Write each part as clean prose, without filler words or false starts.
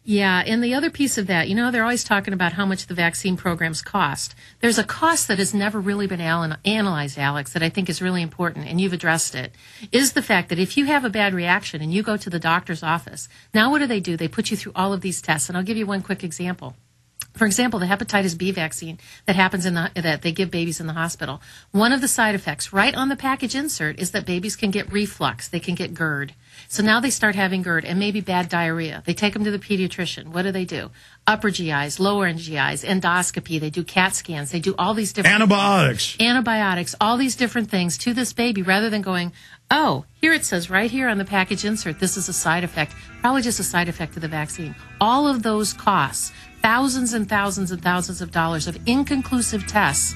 Yeah, and the other piece of that, they're always talking about how much the vaccine programs cost. There's a cost that has never really been analyzed, Alex, that I think is really important, and you've addressed it, is the fact that if you have a bad reaction and you go to the doctor's office, now what do? They put you through all of these tests, and I'll give you one quick example. For example, the hepatitis B vaccine that happens that they give babies in the hospital. One of the side effects right on the package insert is that babies can get reflux. They can get GERD. So now they start having GERD and maybe bad diarrhea. They take them to the pediatrician. What do? Upper GIs, lower GIs, endoscopy. They do CAT scans. They do all these different antibiotics, all these different things to this baby rather than going, oh, here it says right here on the package insert, this is a side effect, probably just a side effect of the vaccine. All of those costs, thousands and thousands and thousands of dollars of inconclusive tests,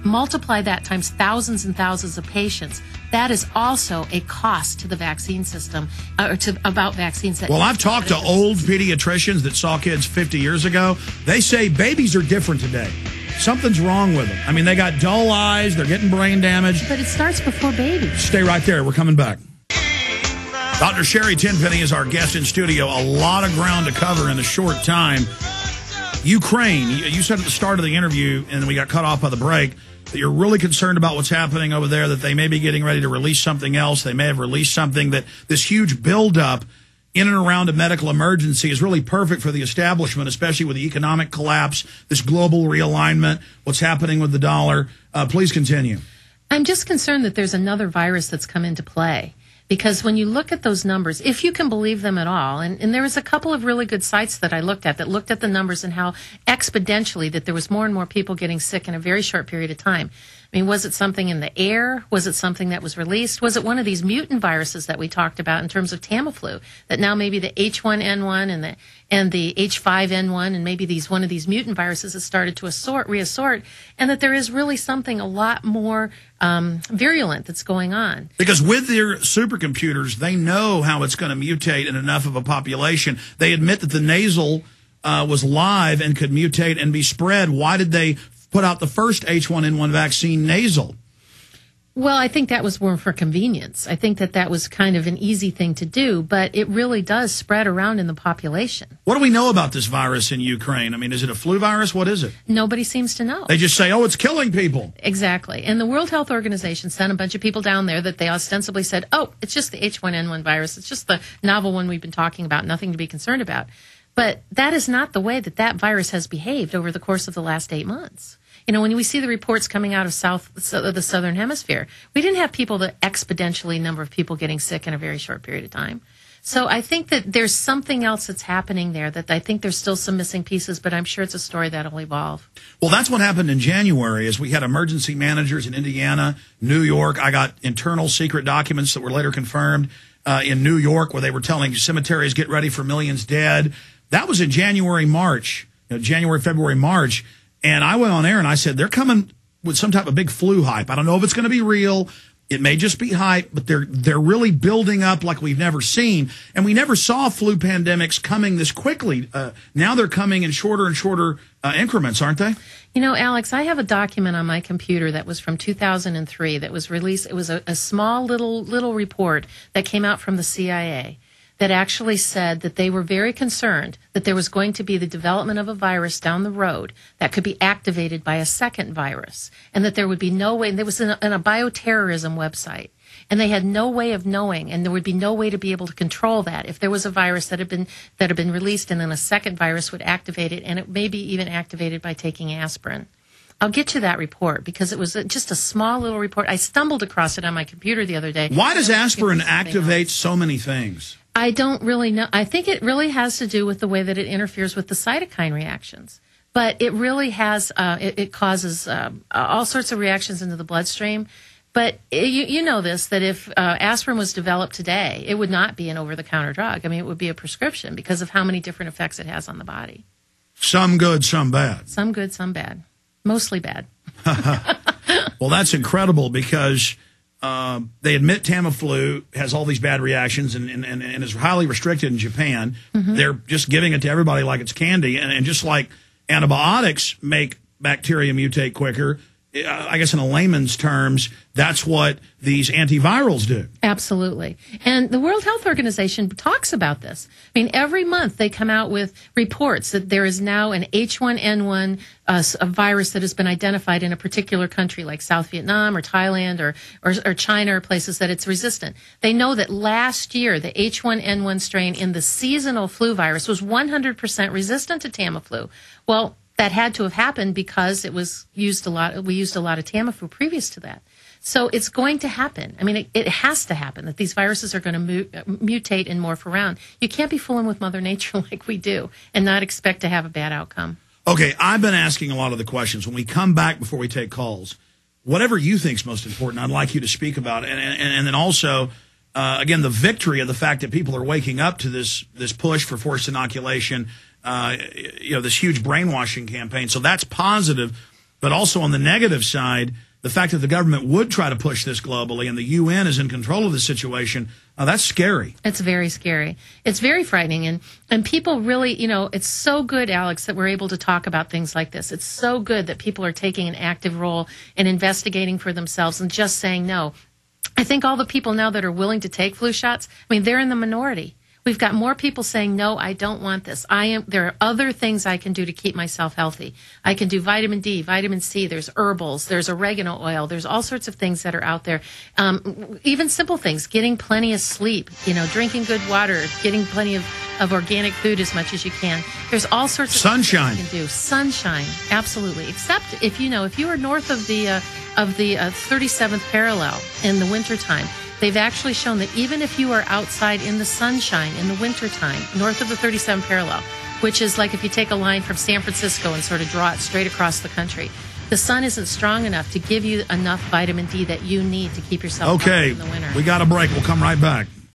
multiply that times thousands and thousands of patients. That is also a cost to the vaccine system, about vaccines. Well, I've talked to old pediatricians that saw kids 50 years ago. They say babies are different today. Something's wrong with them. I mean, they got dull eyes. They're getting brain damage. But it starts before babies. Stay right there. We're coming back. Dr. Sherri Tenpenny is our guest in studio. A lot of ground to cover in a short time. Ukraine, you said at the start of the interview, and we got cut off by the break, that you're really concerned about what's happening over there, that they may be getting ready to release something else. They may have released something, that this huge buildup in and around a medical emergency is really perfect for the establishment, especially with the economic collapse, this global realignment, what's happening with the dollar. Please continue. I'm just concerned that there's another virus that's come into play. Because when you look at those numbers, if you can believe them at all, and there was a couple of really good sites that I looked at that looked at the numbers and how exponentially that there was more and more people getting sick in a very short period of time. I mean, was it something in the air? Was it something that was released? Was it one of these mutant viruses that we talked about in terms of Tamiflu? That now maybe the H1N1 and the H5N1 and maybe one of these mutant viruses has started to reassort, and that there is really something a lot more virulent that's going on. Because with their supercomputers, they know how it's going to mutate in enough of a population. They admit that the nasal was live and could mutate and be spread. Why did they put out the first H1N1 vaccine nasal? Well, I think that was more for convenience. I think that was kind of an easy thing to do, but it really does spread around in the population. What do we know about this virus in Ukraine? I mean, is it a flu virus? What is it? Nobody seems to know. They just say, oh, it's killing people. Exactly. And the World Health Organization sent a bunch of people down there that they ostensibly said, oh, it's just the H1N1 virus. It's just the novel one we've been talking about, nothing to be concerned about. But that is not the way that virus has behaved over the course of the last 8 months. When we see the reports coming out of the Southern Hemisphere, we didn't have the exponentially number of people getting sick in a very short period of time. So I think that there's something else that's happening there that I think there's still some missing pieces, but I'm sure it's a story that'll evolve. Well, that's what happened in January is we had emergency managers in Indiana, New York. I got internal secret documents that were later confirmed in New York where they were telling cemeteries, get ready for millions dead. That was in January, March, January, February, March. And I went on air and I said, they're coming with some type of big flu hype. I don't know if it's going to be real. It may just be hype, but they're really building up like we've never seen. And we never saw flu pandemics coming this quickly. Now they're coming in shorter and shorter increments, aren't they? Alex, I have a document on my computer that was from 2003 that was released. It was a small little report that came out from the CIA that actually said that they were very concerned that there was going to be the development of a virus down the road that could be activated by a second virus, and that there would be no way, and there was in a bioterrorism website, and they had no way of knowing, and there would be no way to be able to control that if there was a virus that had been released and then a second virus would activate it, and it may be even activated by taking aspirin. I'll get you that report because it was just a small little report. I stumbled across it on my computer the other day. Why does aspirin activate so many things? I don't really know. I think it really has to do with the way that it interferes with the cytokine reactions. But it really has, it causes all sorts of reactions into the bloodstream. But you know this, that if aspirin was developed today, it would not be an over-the-counter drug. I mean, it would be a prescription because of how many different effects it has on the body. Some good, some bad. Some good, some bad. Mostly bad. Well, that's incredible because they admit Tamiflu has all these bad reactions and is highly restricted in Japan. Mm-hmm. They're just giving it to everybody like it's candy. And just like antibiotics make bacteria mutate quicker, I guess in a layman's terms, that's what these antivirals do. Absolutely. And the World Health Organization talks about this. I mean, every month they come out with reports that there is now an H1N1 a virus that has been identified in a particular country like South Vietnam or Thailand or China or places that it's resistant. They know that last year the H1N1 strain in the seasonal flu virus was 100% resistant to Tamiflu. Well, that had to have happened because we used a lot of Tamiflu previous to that. So it's going to happen. I mean, it has to happen that these viruses are going to mutate and morph around. You can't be fooling with Mother Nature like we do and not expect to have a bad outcome. Okay, I've been asking a lot of the questions. When we come back before we take calls, whatever you think is most important, I'd like you to speak about it. And then also, again, the victory of the fact that people are waking up to this push for forced inoculation, this huge brainwashing campaign. So that's positive. But also on the negative side, the fact that the government would try to push this globally and the UN is in control of the situation, that's scary. It's very scary. It's very frightening. And people really, it's so good, Alex, that we're able to talk about things like this. It's so good that people are taking an active role in investigating for themselves and just saying no. I think all the people now that are willing to take flu shots, I mean, they're in the minority. We've got more people saying, no, I don't want this. There are other things I can do to keep myself healthy. I can do vitamin D, vitamin C, there's herbals, there's oregano oil, there's all sorts of things that are out there. Even simple things, getting plenty of sleep, drinking good water, getting plenty of organic food as much as you can. There's all sorts of sunshine things you can do. Sunshine, absolutely. Except if you are north of the 37th parallel in the wintertime, they've actually shown that even if you are outside in the sunshine in the wintertime, north of the 37th parallel, which is like if you take a line from San Francisco and sort of draw it straight across the country, the sun isn't strong enough to give you enough vitamin D that you need to keep yourself healthy in the winter. We got a break. We'll come right back.